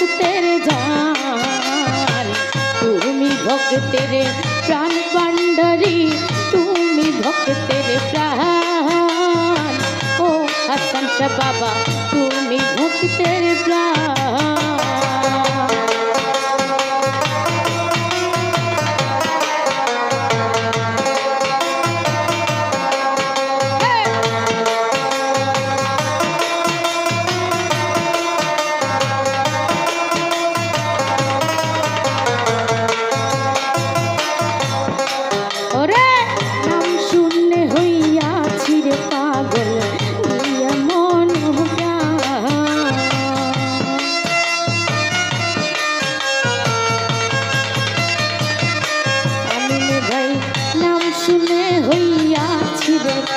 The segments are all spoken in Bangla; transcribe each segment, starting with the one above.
ভক্তের জান, তুমি ভক্তের প্রাণ ভান্ডারী, তুমি ভক্তের প্রাণ। ও হাসান শাহ বাবা তুমি ভক্তের প্রাণ।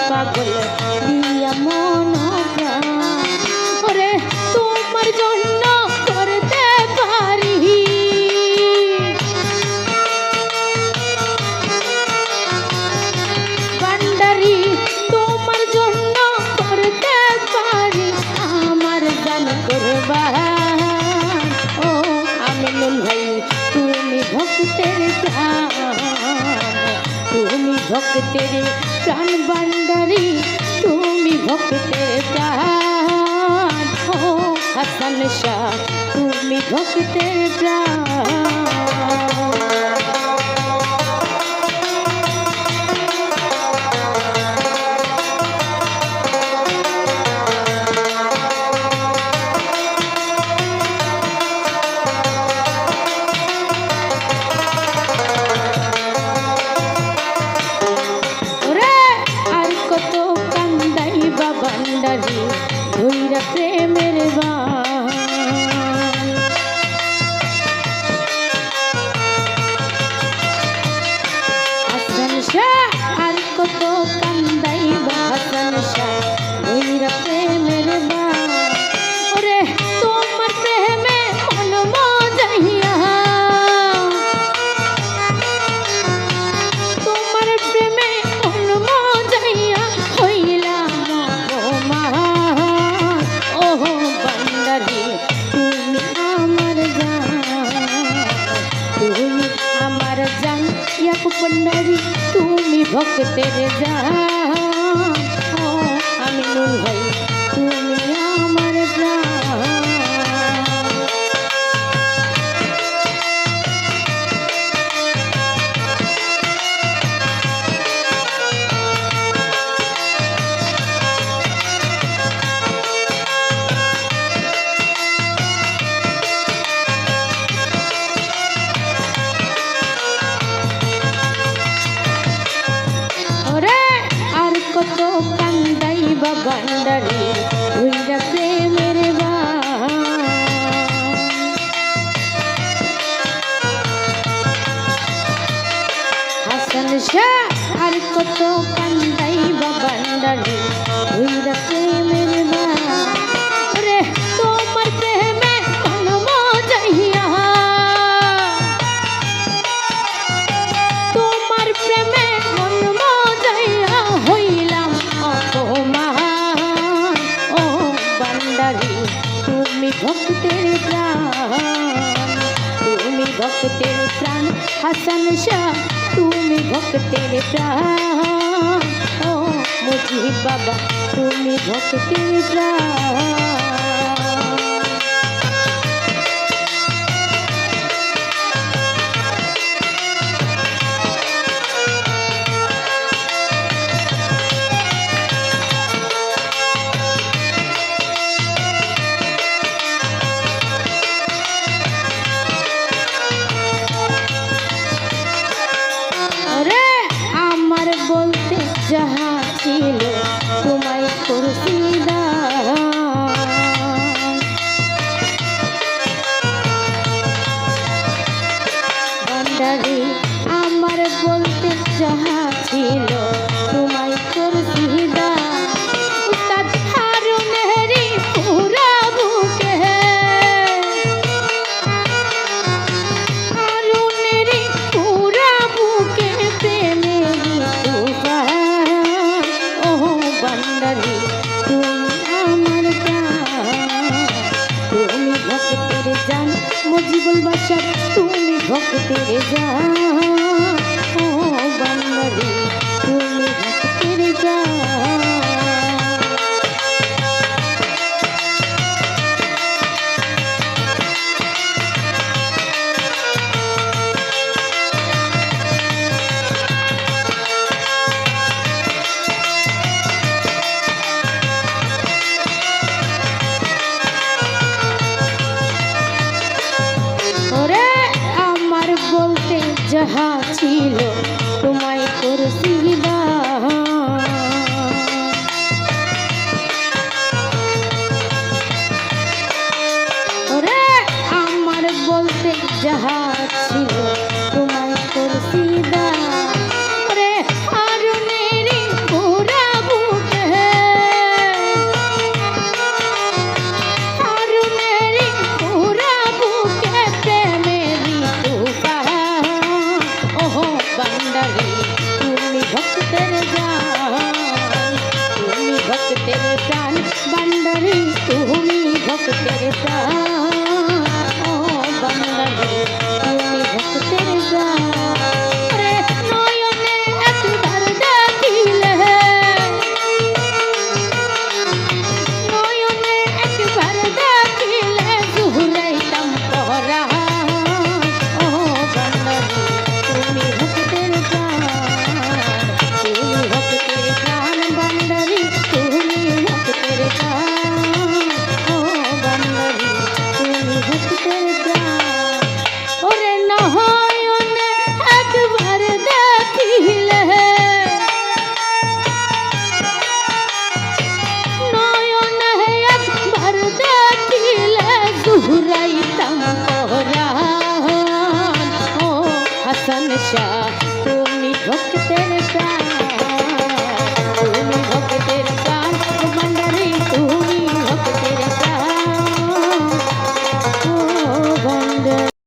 পাগল দিয়া মন প্রাণ, ওরে তোমার জন্য করতে পারি ভান্ডারি, তোমার জন্য করতে পারি আমার গান কুরবান। ও আমিনুল ভাই তুমি ভক্তের প্রাণ, তুমি ভক্তের প্রাণ ভান্ডারী, তুমি ভক্তের প্রাণ। ও হাসান শাহ তুমি ভক্তের প্রাণ। ভান্ডারী ধৈরা প্রেমের বান, হাসান শাহ আর কত কান্দাইবা, হাসান শাহ ধৈরা প্রেমের বান। ওরে তোমার প্রেমে মন মজাইয়া, তোমার প্রেমে মন মজাইয়া হইলাম তুমি আমার জান, ইয়াকুব ভান্ডারী তুমি ভক্তের জান। ও আমিনুল ভাই তুমি আমার জান। কত কান্দাইবা ভান্ডারী ধৈরা প্রেমের বান, হাসান শাহ আর কত কান্দাইবা ভান্ডারী ধৈরা প্রেমের বান। ওরে তোমার প্রেমে মন মজাইয়া, তোমার প্রেমে মন মজাইয়া হইলাম অপমান। ও ভান্ডারী তুমি ভক্তের প্রাণ, তুমি ভক্তের প্রাণ, হাসান শাহ তুমি ভক্তের প্রাণ। ও মুজিব বাবা তুমি ভক্তের প্রাণ। বলতে যাহা ছিল তোমায় করছি ভান্ডারী, আমার বলতে যাহা ছিল তোমায় করছি উস্তাদ হারুনেরই পুরা বুকে, হারুনেরই পুরা বুকে প্রেমেরই তুফান। ও ভান্ডারী তুমি আমার প্রাণ, তুমি ভক্তের জান, ভক্তের জান ও বান্দারে তুমি ভক্তের জান। ওরে আমার বলতে যাহা ছিল তোমায় করছি দান। ওরে আমার বলতে যাহা ছিল তোমায় করছি দান। ওরে হারুনেরই পুরা বুকে হারুনেরই পুরা বুকে প্রেমেরই তুফান ওহো বান্দারে তুমি ভক্তের জান তুমি ভক্তের প্রাণ বান্দারে তুমি ভক্তের প্রাণ ও বান্দারে তুমি ভক্তের প্রাণ। রে নয়নে একবার দেখিলে নয়নে একবার দেখিলে জুহুরাইতাম পরাণ ও বান্দারে তুমি ভক্তের প্রাণ তুমি ভক্তের প্রাণ বান্দারে তুমি ভক্তের প্রাণ ও বান্দারে তুমি ভক্তের প্রাণ। ওরে নয়নে একবার দেখিলে নয়নে একবার দেখিলে জুহুরাইতাম পরাণ ও হাসান শাহ